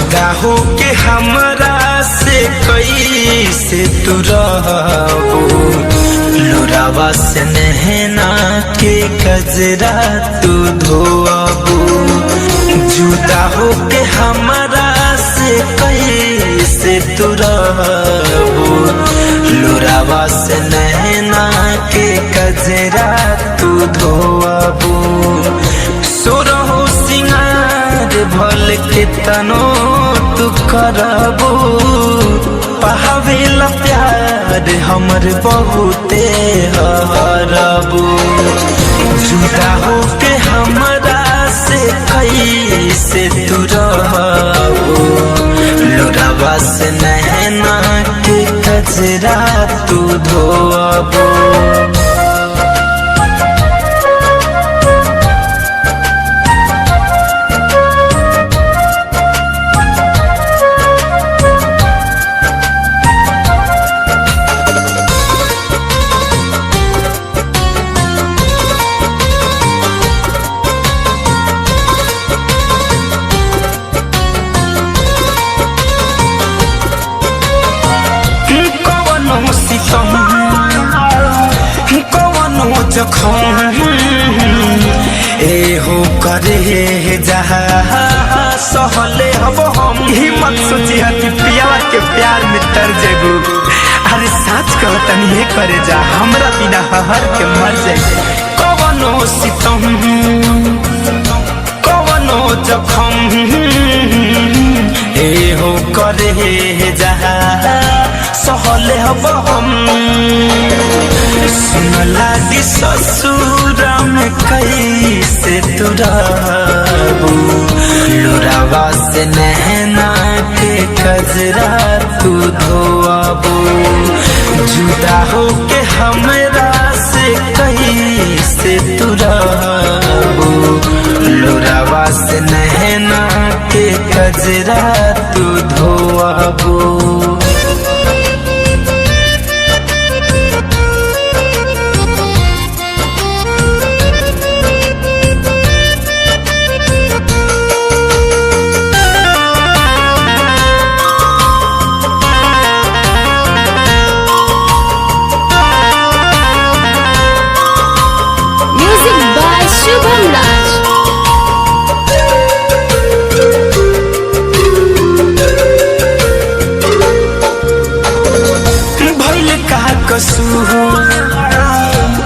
जुदा हो के हमरा से कैसे तू रहबू, लोरावा से नहना के कजरा तू धोबू। जुदा हो के हमरा से कैसे तू रहबू, लोरावा से नहना के कजरा तू धोबू। सोरहो सिंगार भल के तनो तू करबू, पावेला प्यार हमर बहुते हरबू। जुदा हो के हमरा से कैसे तू रहबू, लोरावा से नहना के कजरा तू धोबू। एहो करे जहा सहले हब हम, हिम्मत सोची हती पियावा के प्यार में तर जेबू। अरे साच कहतनी हे करे जा, हमरा बिना हर के मर जाए। कवनो सितम कवनो जखम, एहो करे जहा सहले हब हम। सुन लागी ससुर में कैसे तू रहबू, लोरावा से नहना के कजरा तू धोबू। जुदा हो के हमरा से कैसे तू रहबू, लोरावा से नहना के कजरा तू धोबू।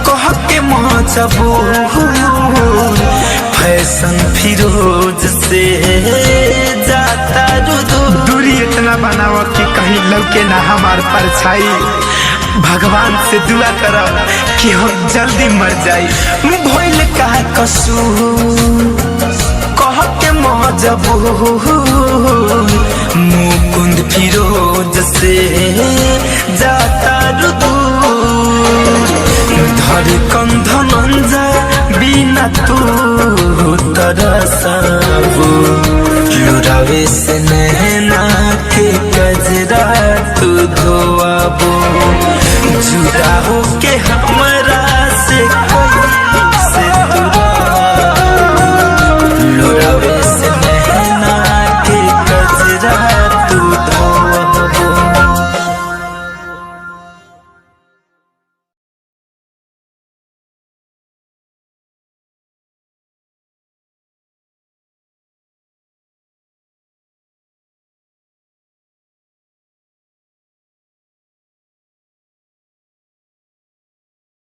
कह के मजबूर फैशन फिरोज से जाता दूरी इतना बनावा कि कहीं लौके ना हमार परछाई। भगवान से दुआ करो कि हम जल्दी मर जाई। भइल का कसूर कह के मजबूर मुकुंद फिरोज से जाता धड़कन धनंजा बिना तू तरसबू, लोरावे से नहना के कजरा तू धोबू। जुदा हो के हमरा से